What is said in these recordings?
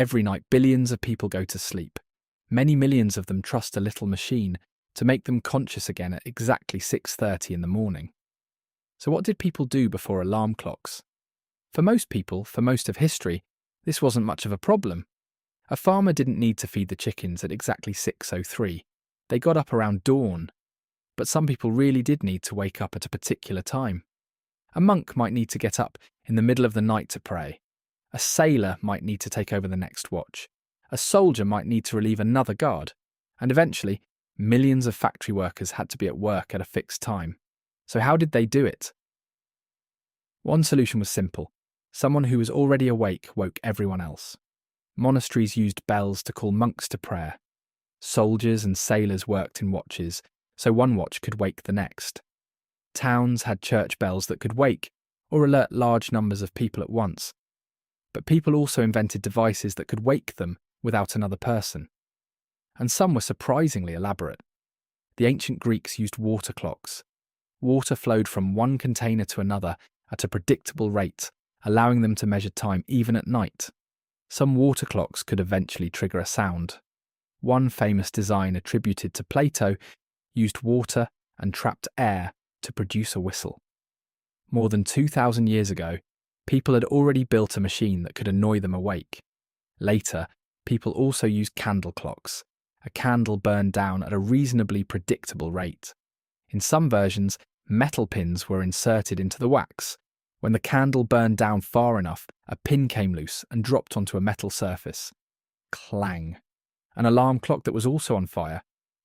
Every night, billions of people go to sleep. Many millions of them trust a little machine to make them conscious again at exactly 6:30 in the morning. So what did people do before alarm clocks? For most people, for most of history, this wasn't much of a problem. A farmer didn't need to feed the chickens at exactly 6:03. They got up around dawn. But some people really did need to wake up at a particular time. A monk might need to get up in the middle of the night to pray. A sailor might need to take over the next watch. A soldier might need to relieve another guard. And eventually, millions of factory workers had to be at work at a fixed time. So how did they do it? One solution was simple. Someone who was already awake woke everyone else. Monasteries used bells to call monks to prayer. Soldiers and sailors worked in watches, so one watch could wake the next. Towns had church bells that could wake or alert large numbers of people at once. But people also invented devices that could wake them without another person. And some were surprisingly elaborate. The ancient Greeks used water clocks. Water flowed from one container to another at a predictable rate, allowing them to measure time even at night. Some water clocks could eventually trigger a sound. One famous design attributed to Plato used water and trapped air to produce a whistle. More than 2,000 years ago, people had already built a machine that could annoy them awake. Later, people also used candle clocks. A candle burned down at a reasonably predictable rate. In some versions, metal pins were inserted into the wax. When the candle burned down far enough, a pin came loose and dropped onto a metal surface. Clang. An alarm clock that was also on fire.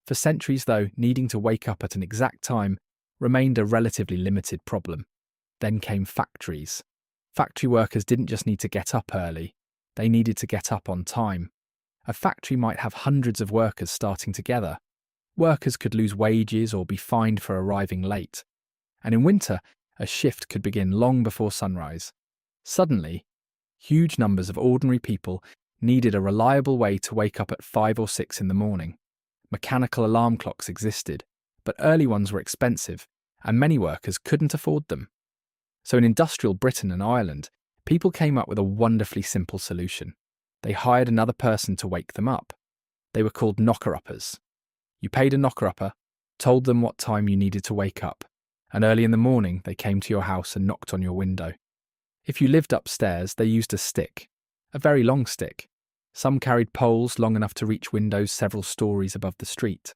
For centuries, though, needing to wake up at an exact time remained a relatively limited problem. Then came factories. Factory workers didn't just need to get up early, they needed to get up on time. A factory might have hundreds of workers starting together. Workers could lose wages or be fined for arriving late. And in winter, a shift could begin long before sunrise. Suddenly, huge numbers of ordinary people needed a reliable way to wake up at 5 or 6 in the morning. Mechanical alarm clocks existed, but early ones were expensive, and many workers couldn't afford them. So in industrial Britain and Ireland, people came up with a wonderfully simple solution. They hired another person to wake them up. They were called knocker-uppers. You paid a knocker-upper, told them what time you needed to wake up, and early in the morning they came to your house and knocked on your window. If you lived upstairs, they used a stick, a very long stick. Some carried poles long enough to reach windows several stories above the street.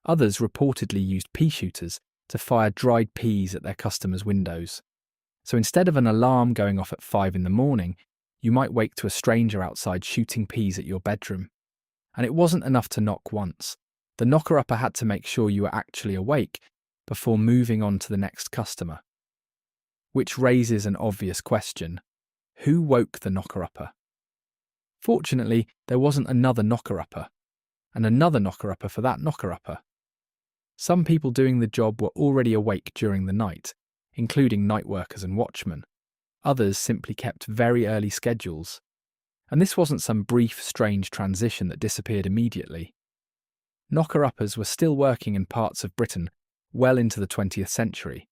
Others reportedly used pea shooters to fire dried peas at their customers' windows. So instead of an alarm going off at 5 in the morning, you might wake to a stranger outside shooting peas at your bedroom. And it wasn't enough to knock once. The knocker-upper had to make sure you were actually awake before moving on to the next customer. Which raises an obvious question. Who woke the knocker-upper? Fortunately, there wasn't another knocker-upper, and another knocker-upper for that knocker-upper. Some people doing the job were already awake during the night, including night workers and watchmen. Others simply kept very early schedules. And this wasn't some brief, strange transition that disappeared immediately. Knocker-uppers were still working in parts of Britain well into the 20th century.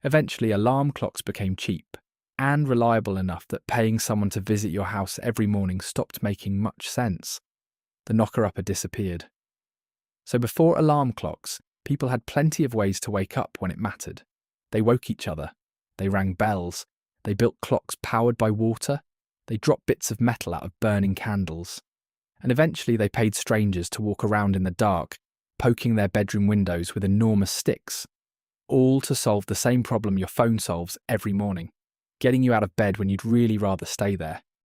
Eventually, alarm clocks became cheap and reliable enough that paying someone to visit your house every morning stopped making much sense. The knocker-upper disappeared. So before alarm clocks, people had plenty of ways to wake up when it mattered. They woke each other. They rang bells. They built clocks powered by water. They dropped bits of metal out of burning candles. And eventually they paid strangers to walk around in the dark, poking their bedroom windows with enormous sticks, all to solve the same problem your phone solves every morning, getting you out of bed when you'd really rather stay there.